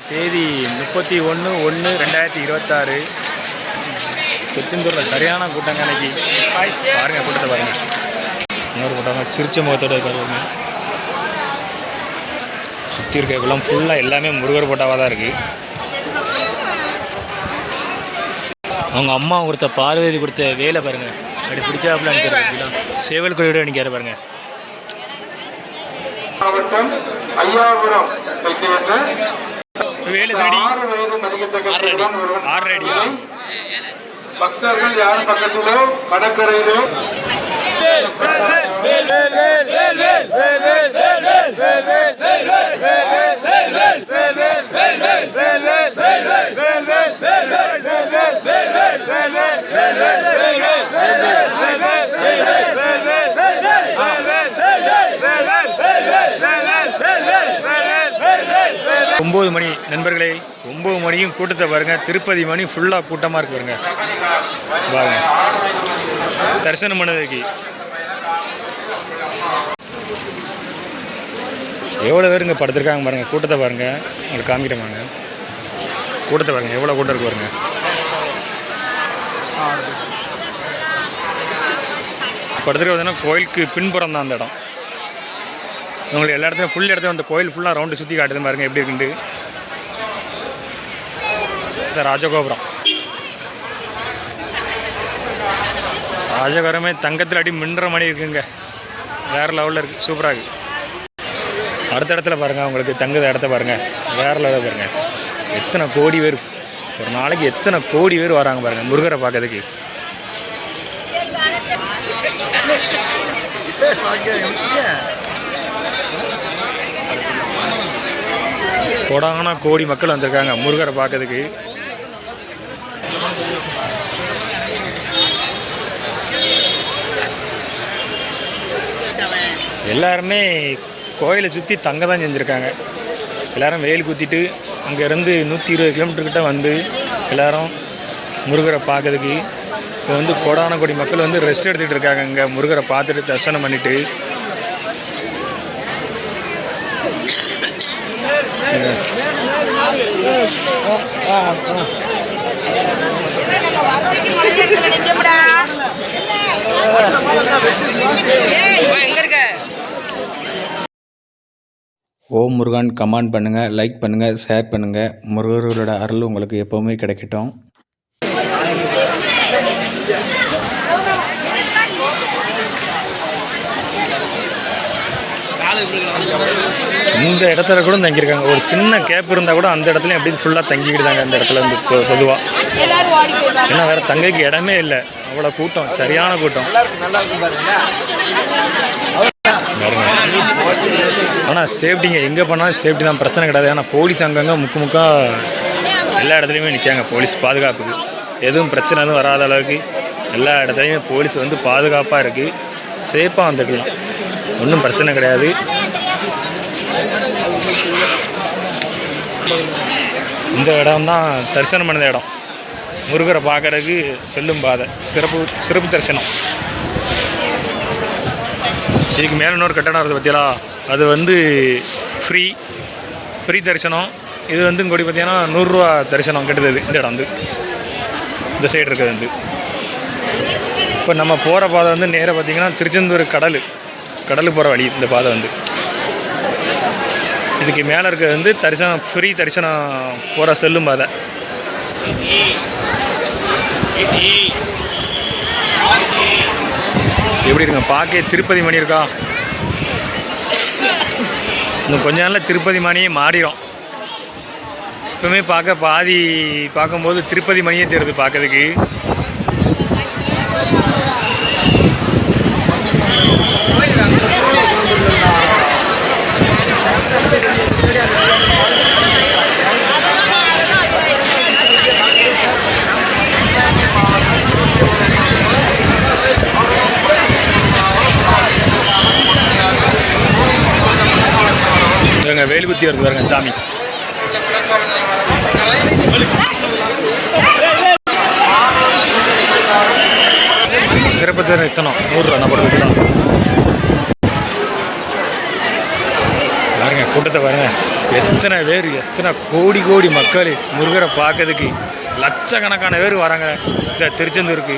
தேதி 31/1/2026 திருச்செந்தூரில் சரியான கூட்டங்க அன்னைக்கு. பாருங்கள் கூட்டத்தை பாருங்கள். இன்னொரு கூட்டம் சிரிச்ச முகத்தோடு இருக்காங்க. சுற்றி இருக்க குளம் ஃபுல்லாக எல்லாமே முருகர் போட்டாவாக தான் இருக்குது. அவங்க அம்மா கொடுத்த பார்வதி கொடுத்த வேலை பாருங்கள். அப்படி பிடிச்சாப்புல அனுப்பிடுறாங்க. சேவல் கோயிலோடு அனுப்பிக்கிற பாருங்கள். வேலை தேடி 6 அடியா பக்தர்கள் யார் பக்கத்திலோ கடற்கரையிலோ ஒம்பது மணி நண்பர்களே, 9 மணியும் கூட்டத்தை பாருங்கள். திருப்பதி மணி ஃபுல்லாக கூட்டமாக இருக்கு பாருங்க. பாருங்க தரிசனம் பண்ணதுக்கு எவ்வளோ பேர் இங்கே படுத்துருக்காங்க பாருங்கள். கூட்டத்தை பாருங்கள், உங்களுக்கு காமிக்கிறேன். கூட்டத்தை பாருங்கள், எவ்வளோ கூட்டம் இருக்கு பாருங்க. படுத்துருக்க கோயிலுக்கு பின்புறம் தான் அந்த இடம். உங்களுக்கு எல்லா இடத்துலையும் ஃபுல் இடத்துல அந்த கோயில் ஃபுல்லாக ரவுண்டு சுற்றி காட்டுது பாருங்கள் எப்படி இருக்குண்டு. இந்த ராஜகோபுரம் ராஜகோபுரமே தங்கத்தில் அடி மின்ற மணி இருக்குங்க. வேறு லெவலில் இருக்குது, சூப்பராக இருக்குது. அடுத்த இடத்துல பாருங்கள், உங்களுக்கு தங்குத இடத்த பாருங்கள், வேறு லெவலில் பாருங்கள். எத்தனை கோடி பேர் ஒரு நாளைக்கு எத்தனை கோடி பேர் வராங்க பாருங்கள் முருகரை பார்க்கறதுக்கு. கோடான கோடி மக்கள் வந்திருக்காங்க முருகரை பார்க்கறதுக்கு. எல்லாருமே கோயிலை சுற்றி தங்க தான் செஞ்சுருக்காங்க. எல்லோரும் வெயில் குத்திட்டு அங்கேருந்து 120 கிலோமீட்டர்கிட்ட வந்து எல்லோரும் முருகரை பார்க்கறதுக்கு இப்போ வந்து கோடான கோடி மக்கள் வந்து ரெஸ்ட் எடுத்துகிட்டு இருக்காங்க. இங்கே முருகரை பார்த்துட்டு தரிசனம் பண்ணிவிட்டு ஓம் முருகன் கமெண்ட் பண்ணுங்கள், லைக் பண்ணுங்கள், ஷேர் பண்ணுங்கள். முருகர்களோட அருள் உங்களுக்கு எப்போவுமே கிடைக்கட்டும். இந்த இடத்துல கூட தங்கியிருக்காங்க. ஒரு சின்ன கேப் இருந்தால் கூட அந்த இடத்துலையும் அப்படி ஃபுல்லாக தங்கிக்கிட்டாங்க. அந்த இடத்துல வந்து பொதுவாக ஏன்னா வேறு தங்கைக்கு இடமே இல்லை, அவ்வளோ கூட்டம், சரியான கூட்டம். ஆனால் சேஃப்டிங்க எங்கே பண்ணாலும் சேஃப்டி தான், பிரச்சனை கிடையாது. ஆனால் போலீஸ் அங்கங்கே முக்காக எல்லா இடத்துலையுமே நிற்காங்க. போலீஸ் பாதுகாப்புக்கு எதுவும் பிரச்சனை எதுவும் வராத அளவுக்கு எல்லா இடத்துலையுமே போலீஸ் வந்து பாதுகாப்பாக இருக்குது. சேஃபாக வந்துக்கலாம், ஒன்றும் பிரச்சனை கிடையாது. இந்த இடம் தான் தரிசனம் பண்ண இடம். முருகரை பார்க்குறதுக்கு செல்லும் பாதை, சிறப்பு தரிசனம். இதுக்கு மேலே இன்னொரு கட்டணம் இருக்குது பார்த்தீங்களா, அது வந்து ஃப்ரீ தரிசனம். இது வந்து இங்கோடி பார்த்தீங்கன்னா 100 ரூபா தரிசனம் கட்டுது. இந்த இடம் வந்து இந்த சைடு இருக்குது வந்து. இப்போ நம்ம போகிற பாதை வந்து நேராக பார்த்திங்கன்னா திருச்செந்தூர் கடலுக்கு போகிற வழி. இந்த பாதை வந்து இதுக்கு மேலே இருக்கிறது வந்து ஃப்ரீ தரிசனம் போகிற செல்லும் பாதை. எப்படி இருக்குங்க பார்க்க? திருப்பதி மணி இருக்கா? இன்னும் கொஞ்ச நாளில் திருப்பதி மணியே மாறிடும். இப்போவுமே பார்க்கும்போது திருப்பதி மணியே தெரியுது பார்க்கறதுக்கு. வேலு குத்தி வருது பாருங்க சாமி. சிறப்பு தரிசனம் 100 ரூபா போட்டு பாருங்க கூட்டத்தை பாருங்க. எத்தனை கோடி கோடி மக்கள் முருகரை பார்க்கறதுக்கு லட்சக்கணக்கான பேர் வராங்க இந்த திருச்செந்தூருக்கு.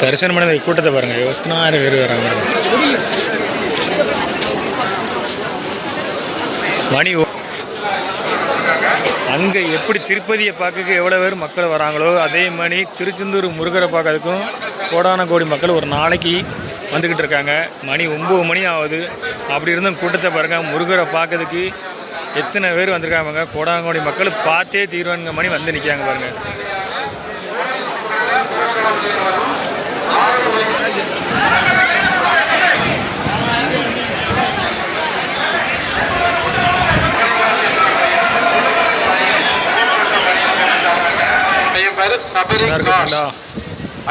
தரிசனம் பண்ண கூட்டத்தை பாருங்க, 20,000 பேர் வராங்க. மணி அங்கே எப்படி திருப்பதியை பார்க்க எவ்வளோ பேர் மக்கள் வராங்களோ அதே மாதிரி திருச்செந்தூர் முருகரை பார்க்கறதுக்கும் கோடான கோடி மக்கள் ஒரு நாளைக்கு வந்துக்கிட்டு இருக்காங்க. மணி 9 மணி ஆகுது. அப்படி இருந்தும் கூட்டத்தை பாருங்கள், முருகரை பார்க்கறதுக்கு எத்தனை பேர் வந்திருக்காங்க. கோடான கோடி மக்கள் பார்த்தே தீர்வானுங்க மணி வந்து நிற்காங்க பாருங்கள்.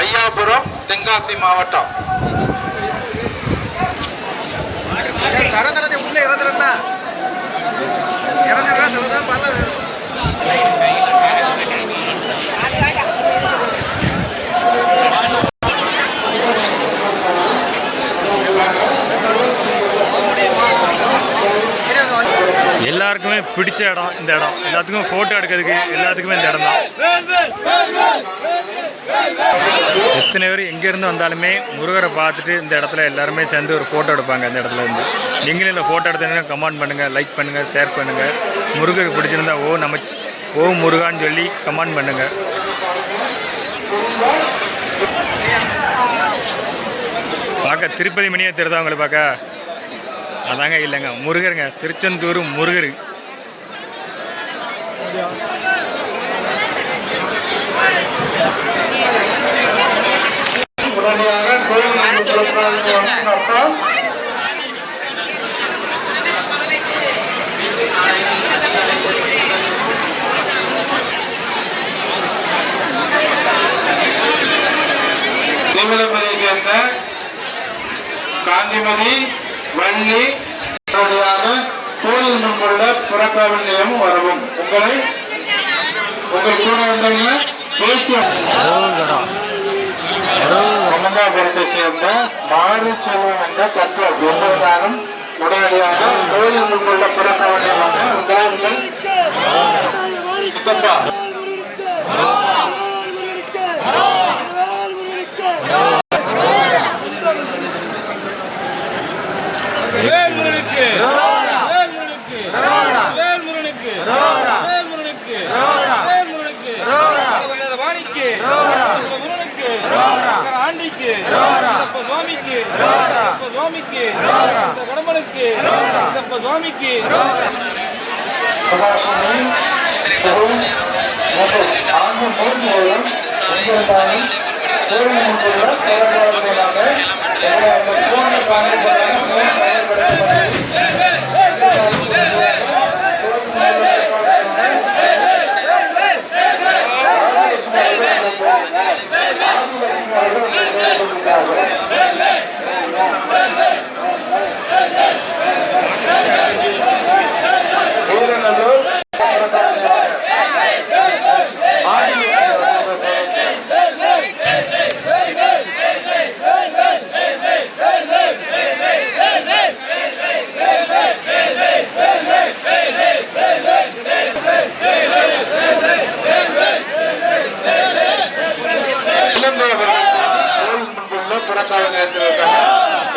ஐயாபுரம், தென்காசி மாவட்டம். எல்லாருக்குமே பிடிச்ச இடம் இந்த இடம். எல்லாத்துக்கும் ஃபோட்டோ எடுக்கிறதுக்கு எல்லாத்துக்குமே இந்த இடம் தான். எத்தனை பேர் எங்கேருந்து வந்தாலுமே முருகரை பார்த்துட்டு இந்த இடத்துல எல்லாருமே சேர்ந்து ஒரு ஃபோட்டோ எடுப்பாங்க. இந்த இடத்துல இருந்து நீங்களும் இந்த ஃபோட்டோ எடுத்தீங்கன்னா கமெண்ட் பண்ணுங்கள், லைக் பண்ணுங்கள், ஷேர் பண்ணுங்கள். முருகருக்கு பிடிச்சிருந்தா ஓ முருகான்னு சொல்லி கமெண்ட் பண்ணுங்கள். பார்க்க திருப்பதி மணியை தெரிதவங்களை பார்க்க அதாங்க இல்லைங்க, முருகருங்க, திருச்செந்தூர் முருகர். சீமலமலையை சேர்ந்த காந்திமதி வள்ளி கோயில் முன்புள்ள புறக்காவல் நிலையமும் வரவும். உங்கள் கூட வந்தவங்க பேச்சு சம்பந்தாபுரத்தை சேர்ந்த மாறு செல்வம் என்ற தத்துவம் எங்கிருந்தாலும் உடனடியாக கோயில் முன்புள்ள புறக்காவல் நிலையம் உங்கள் சித்தப்பா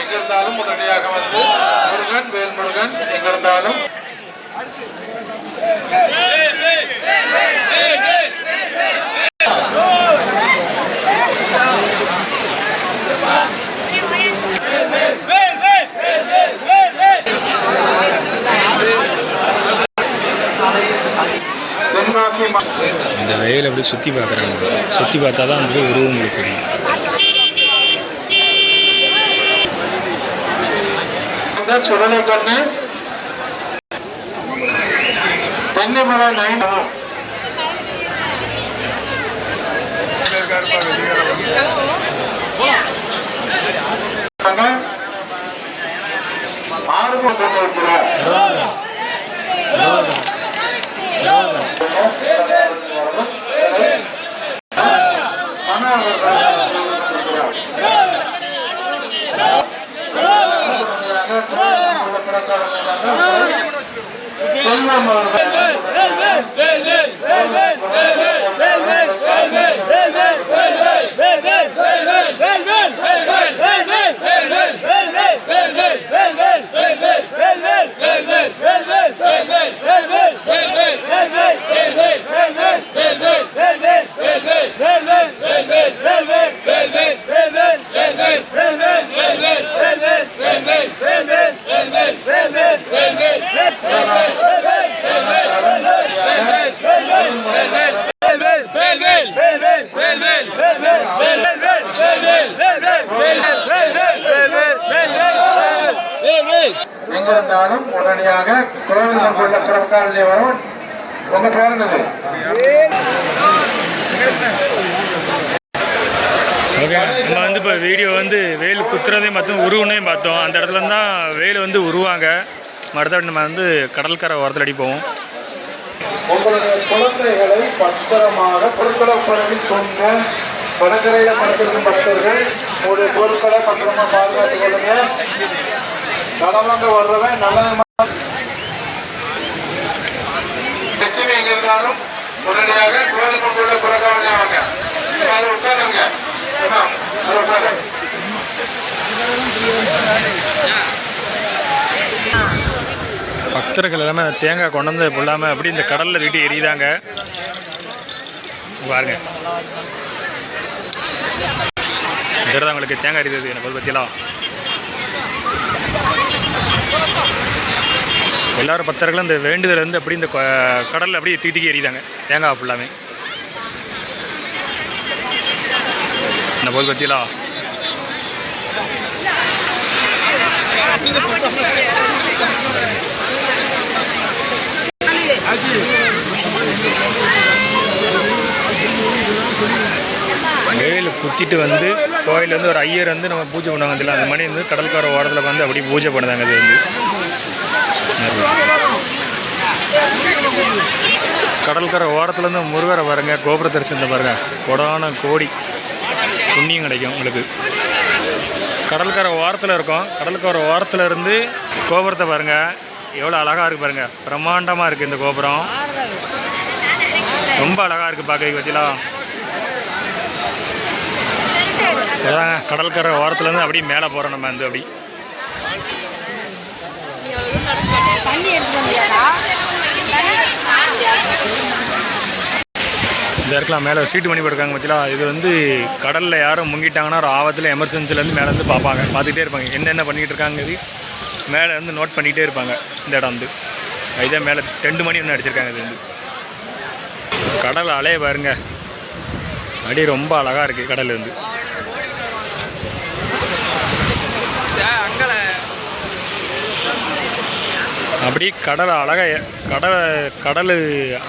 எங்கிருந்தாலும் உடனடியாக வந்து முருகன் வேல்முருகன் எங்கிருந்தாலும் இந்த வெயில் அப்படி சுற்றி பார்க்குறாங்க. சுற்றி பார்த்தா தான் வந்து உருவம் உங்களுக்கு தெரியும். சுடலை கண்ணு தென்னைமலை நைன் ஆறு அண்ணா செல்வம் எங்கிருந்தாலும் உடனடியாக கோவிலுக்கு உள்ள புறக்காலிலே வரும். உங்க பேர் என்னது? ஓகே, நம்ம வந்து இப்போ வீடியோ வந்து வேல் குத்துறதையும் பார்த்தோம், உருவுனையும் பார்த்தோம். அந்த இடத்துல தான் வேல் வந்து உருவாங்க. மறுபடி நம்ம வந்து கடற்கரை ஓரத்தில் அடிப்போம். உங்களுடைய குழந்தைகளை பத்திரமாக பொருட்களை கொண்ட கடற்கரையில் படுத்திருக்கும் பக்தர்கள் உங்களுடைய பொருட்களை பத்திரமா பாதுகாத்துக் கொள்ளுங்க. கடவுங்க வர்றவன் நல்ல லட்சுமி எங்க இருந்தாலும் உடனடியாக கோயிலுக்கு உள்ள புறக்காவலே வாங்க. உட்காருங்க. பக்தர்கள் எல்லாமே தேங்காய் கொண்டு வந்து இல்லாமல் அப்படி இந்த கடலில் வீட்டு எரியுதாங்க பாருங்க. அவங்களுக்கு தேங்காய் எரியுது எனக்கு பற்றியெல்லாம் எல்லாரும் பக்தர்களும் இந்த வேண்டுதல் வந்து அப்படி இந்த கடலில் அப்படியே தூக்கி எரியுதாங்க தேங்காய் ஃபுல்லாமே. இந்த போல் பற்றியெல்லாம் வேல் குத்திட்டு வந்து கோயில் வந்து ஒரு ஐயர் வந்து நம்ம பூஜை பண்ணுவாங்க. அதில் அந்த மணி வந்து கடற்கரை ஓரத்தில் வந்து அப்படி பூஜை பண்ணுதாங்க. அது வந்து கடற்கரை ஓரத்துலேருந்து முருகரை பாருங்க, கோபுர தரிசனத்தை பாருங்க, கொடான கோடி புண்ணியம் கிடைக்கும் உங்களுக்கு. கடற்கரை ஓரத்தில் இருக்கும். கடற்கரை ஓரத்தில் இருந்து கோபுரத்தை பாருங்கள், எவ்வளோ அழகாக இருக்குது பாருங்கள். பிரம்மாண்டமாக இருக்குது இந்த கோபுரம், ரொம்ப அழகாக இருக்குது பார்க்க பற்றிலாம். அதாங்க கடற்கரை ஓரத்துலேருந்து அப்படியே மேலே போகிறோம் நம்ம வந்து அப்படி. இந்த இடத்துல மேலே சீட்டு பண்ணி போட்டிருக்காங்க பற்றிலாம். இது வந்து கடலில் யாரும் முங்கிட்டாங்கன்னா ஒரு ஆபத்தில் எமர்ஜென்சிலேருந்து மேலே வந்து பார்ப்பாங்க, பார்த்துக்கிட்டே இருப்பாங்க என்னென்ன பண்ணிக்கிட்டு இருக்காங்க. இது மேலே வந்து நோட் பண்ணிகிட்டே இருப்பாங்க. இந்த இடம் வந்து இதே மேலே 2 மணி ஒன்று அடிச்சிருக்காங்க. இது வந்து கடல் அலைய பாருங்க, அப்படியே ரொம்ப அழகாக இருக்குது கடல் வந்து. அப்படி கடல் அழகாக கடல்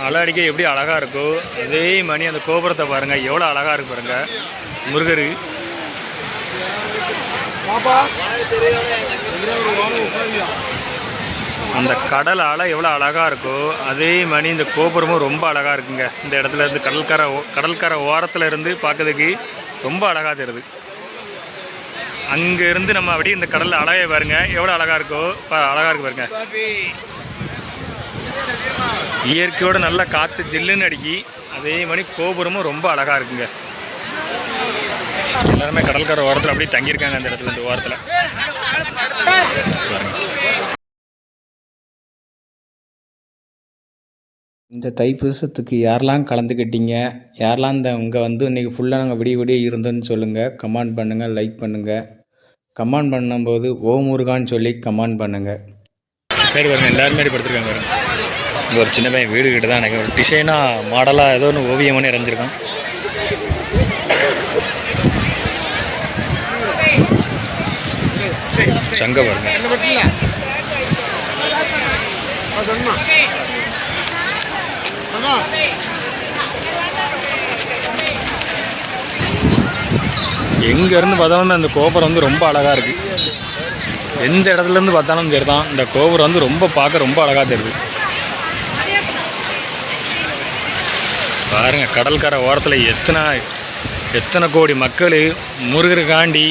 அலை அடிக்க எப்படி அழகாக இருக்கோ அதே மணி அந்த கோபுரத்தை பாருங்கள், எவ்வளோ அழகாக இருக்கு பாருங்கள். முருகர் அந்த கடல் அலை எவ்வளோ அழகாக இருக்கோ அதே மணி இந்த கோபுரமும் ரொம்ப அழகாக இருக்குங்க. இந்த இடத்துல இருந்து கடற்கரை ஓரத்தில் இருந்து பார்க்கறதுக்கு ரொம்ப அழகாக தெரியுது. அங்கேருந்து நம்ம அப்படியே இந்த கடலில் அழகை பாருங்க, எவ்வளோ அழகாக இருக்கோ அழகாக இருக்கு பாருங்க. இயற்கையோடு நல்லா காற்று ஜில்லுன்னு அடிக்கி, அதே மாதிரி கோபுரமும் ரொம்ப அழகாக இருக்குங்க. எல்லாருமே கடற்கரை ஓரத்தில் அப்படியே தங்கியிருக்காங்க அந்த இடத்துல, இந்த ஓரத்தில். இந்த தைப்பூசத்துக்கு யாரெல்லாம் கலந்துக்கிட்டீங்க, யாரெல்லாம் இங்கே வந்து இன்றைக்கி ஃபுல்லாக நாங்கள் விடிய இருந்தோன்னு சொல்லுங்கள். கமெண்ட் பண்ணுங்கள், லைக் பண்ணுங்கள். கமெண்ட் பண்ணும்போது ஓம் முருகான்னு சொல்லி கமெண்ட் பண்ணுங்கள். சரி பாருங்கள், எல்லாருமே படுத்துருக்காங்க பாருங்க. இங்கே ஒரு சின்ன பையன் வீடு கிட்ட தான் எனக்கு ஒரு டிசைனாக மாடலாக ஏதோ ஒன்று ஓவியம் பண்ணி இறஞ்சிருக்கோம். சங்க பாருங்க. எங்கேருந்து பார்த்தாலும் அந்த கோபுரம் வந்து ரொம்ப அழகாக இருக்குது. எந்த இடத்துலேருந்து பார்த்தாலும் சரி தான், இந்த கோபுரம் வந்து ரொம்ப பார்க்க ரொம்ப அழகாக தெரியுது பாருங்கள். கடற்கரை ஓரத்தில் எத்தனை எத்தனை கோடி மக்கள் முருகருக்காண்டி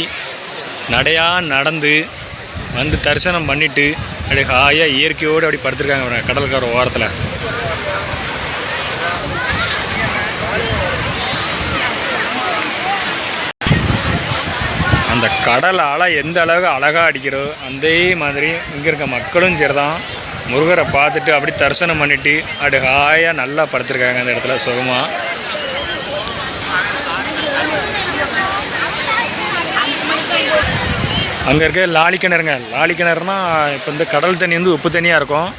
நடையாக நடந்து வந்து தரிசனம் பண்ணிவிட்டு அப்படியே ஹாயாக இயற்கையோடு அப்படி படுத்துருக்காங்க கடற்கரை ஓரத்தில். அந்த கடல் அலை எந்த அளவுக்கு அழகாக அடிக்கிறோ அதே மாதிரி இங்கே இருக்க மக்களும் சரி தான் முருகரை பார்த்துட்டு அப்படி தரிசனம் பண்ணிவிட்டு அப்படி ஹாயாக நல்லா படுத்துருக்காங்க அந்த இடத்துல சுகமாக. அங்கே இருக்க லாலி கிணறுங்க. லாலி கிணறுனா இப்போ இந்த கடல் தண்ணி வந்து உப்பு தண்ணியாக இருக்கும்.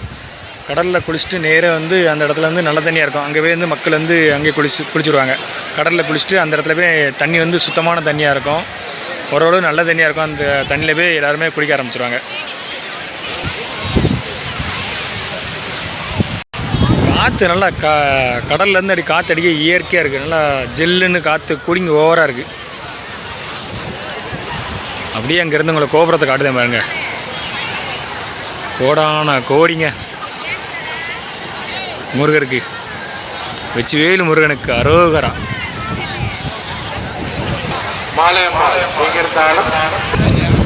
கடலில் குளிச்சுட்டு நேராக வந்து அந்த இடத்துல வந்து நல்ல தண்ணியாக இருக்கும். அங்கே போய் வந்து மக்கள் வந்து அங்கே குளிச்சுடுவாங்க. கடலில் குளிச்சுட்டு அந்த இடத்துல போய் தண்ணி வந்து சுத்தமான தண்ணியாக இருக்கும், ஓரளவு நல்ல தண்ணியாக இருக்கும். அந்த தண்ணியில் போய் எல்லாருமே குளிக்க ஆரம்பிச்சிடுவாங்க. காற்று நல்லா கடல்லேருந்து அப்படி காற்று அடிக்க இயற்கையாக இருக்குது. நல்லா ஜெல்லுன்னு காற்று கூலிங் ஓவராக இருக்குது. அப்படியே அங்கேருந்து உங்களை கோபுரத்தை காட்டுதேன் பாருங்க. கோடான கோடிங்க முருகருக்கு. வெச்சுவேலு முருகனுக்கு அரோகரா.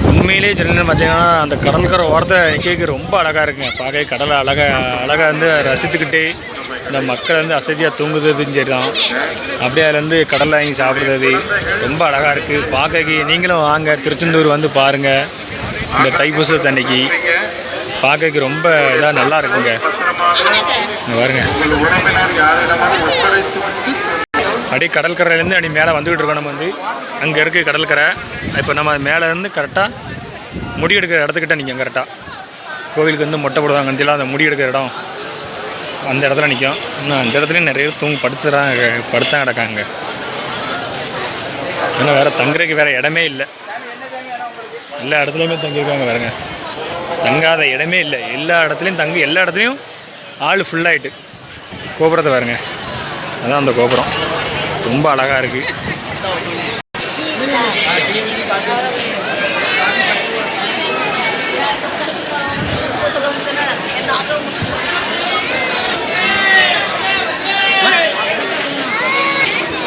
உண்மையிலே சொல்லணும்னு பார்த்தீங்கன்னா அந்த கடற்கரை ஓரத்தை நிற்க ரொம்ப அழகாக இருக்குங்க. பார்க்க கடலை அழகாக வந்து ரசித்துக்கிட்டே இந்த மக்கள் வந்து அசதியாக தூங்குறதும் சரி தான், அப்படியே அதுலேருந்து கடலில் வாங்கி சாப்பிட்றது ரொம்ப அழகாக இருக்குது. பார்க்க நீங்களும் வாங்க, திருச்செந்தூர் வந்து பாருங்கள். இந்த தைப்பூசத்து அன்னைக்கு பார்க்க ரொம்ப இதாக நல்லா இருக்குங்க. பாருங்க, அப்படியே கடற்கரையிலேருந்து அப்படி மேலே வந்துக்கிட்டு இருக்கோம். நம்ம வந்து அங்கே இருக்குது கடற்கரை. இப்போ நம்ம மேலேருந்து கரெக்டாக முடி எடுக்கிற இடத்துக்கிட்ட நீங்கள் கரெக்டாக கோவிலுக்கு வந்து மொட்டை போடுவாங்க அந்தெல்லாம் அந்த முடி எடுக்கிற இடம் அந்த இடத்துல நிற்கும். இன்னும் அந்த இடத்துலையும் நிறைய படுத்தான் கிடக்காங்க. இன்னும் வேறு தங்குறதுக்கு வேறு இடமே இல்லை. எல்லா இடத்துலையுமே தங்கியிருக்காங்க. பாருங்க, தங்காத இடமே இல்லை. எல்லா இடத்துலையும் எல்லா இடத்துலையும் ஆள் ஃபுல்லாகிட்டு. கோபுரத்தை பாருங்க, அதுதான் அந்த கோபுரம். ரொம்ப அழகாக இருக்குது.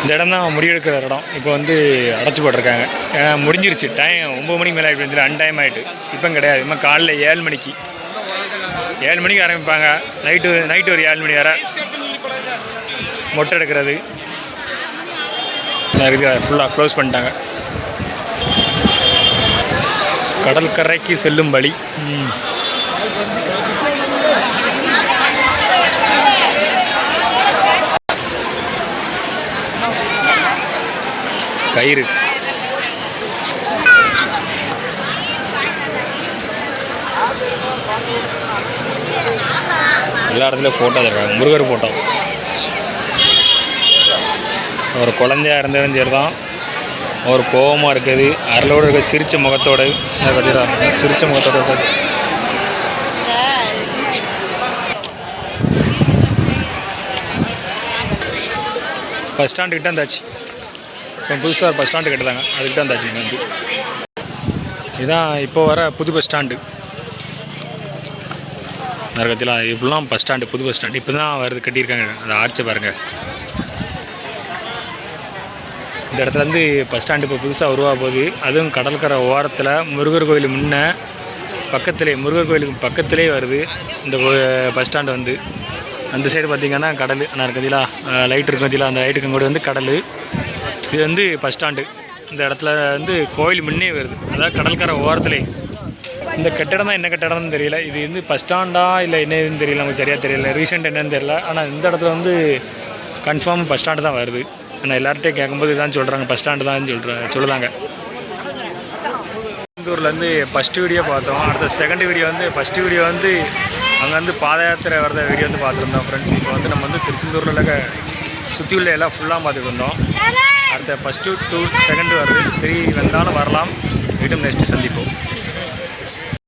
இந்த இடம் தான் முடிவெடுக்கிற இடம். இப்போ வந்து அடைச்சி போட்டிருக்காங்க. ஏன்னா முடிஞ்சிருச்சு டைம். 9 மணிக்கு மேலே ஆகிட்டு அன்டைம் ஆகிட்டு. இப்போ கிடையாது. இப்போ காலைல 7 மணிக்கு ஆரம்பிப்பாங்க. நைட்டு ஒரு 7 மணி வரை மொட்டை எடுக்கிறது ஃபுல்லாக க்ளோஸ் பண்ணிட்டாங்க. கடற்கரைக்கு செல்லும் வழி. கயிறு எல்லா இடத்துலையும் ஃபோட்டோ தருவாங்க. முருகர் ஃபோட்டோ. ஒரு குழந்தையாக இருந்தாலும் சரி தான், ஒரு கோபமாக இருக்குது, அருளோடு இருக்க சிரித்த முகத்தோடு சிரித்த முகத்தோடு இருக்காது. பஸ் ஸ்டாண்டுக்கிட்ட இருந்தாச்சு. இப்போ புதுசாக ஒரு பஸ் ஸ்டாண்டு கட்டுதாங்க, அதுக்கிட்ட இருந்தாச்சு. இங்கே வந்து இதுதான் இப்போ வர புது பஸ் ஸ்டாண்டு. நரகத்தில் இப்படிலாம் பஸ் ஸ்டாண்டு, புது பஸ் ஸ்டாண்டு இப்போ தான் வருது, கட்டியிருக்காங்க. அந்த ஆர்ச்சை பாருங்கள். இந்த இடத்துலேருந்து பஸ் ஸ்டாண்டு இப்போ புதுசாக உருவாக போகுது. அதுவும் கடற்கரை ஓரத்தில் முருகர் கோயில் முருகர் கோயிலுக்கு பக்கத்திலே வருது இந்த பஸ் ஸ்டாண்டு. வந்து அந்த சைடு பார்த்திங்கன்னா கடல் இருக்கதிலா லைட் இருக்கதிலா, அந்த லைட்டுக்கு கூட வந்து கடல். இது வந்து பஸ் ஸ்டாண்டு. இந்த இடத்துல வந்து கோயில் முன்னே வருது, அதாவது கடற்கரை ஓரத்துலே. இந்த கட்டடம் தான் என்ன கட்டடம்னு தெரியல. இது வந்து பஸ் ஸ்டாண்டா இல்லை என்ன இதுன்னு தெரியல, நமக்கு சரியாக தெரியல. ரீசெண்ட் என்னன்னு தெரியல. ஆனால் இந்த இடத்துல வந்து கன்ஃபார்ம் பஸ் ஸ்டாண்டு தான் வருது. ஆனால் எல்லார்ட்டையும் கேட்கும்போது இதான் சொல்கிறாங்க, பஸ் ஸ்டாண்டு தான் சொல்லுதாங்க. திருச்செந்தூர்லேருந்து ஃபஸ்ட்டு வீடியோ பார்த்தோம். அடுத்த செகண்ட் வீடியோ வந்து ஃபஸ்ட்டு வீடியோ வந்து அங்கே வந்து பாத யாத்திரை வரத வீடியோ வந்து பார்த்துருந்தோம் ஃப்ரெண்ட்ஸ். இப்போ வந்து நம்ம வந்து திருச்செந்தூரில் சுற்றி உள்ள எல்லாம் ஃபுல்லாக பார்த்துட்டு இருந்தோம். அடுத்த ஃபஸ்ட்டு 2 செகண்ட் வருது. 3 வந்தாலும் வரலாம். மீண்டும் நெக்ஸ்ட்டு சந்திப்போம்.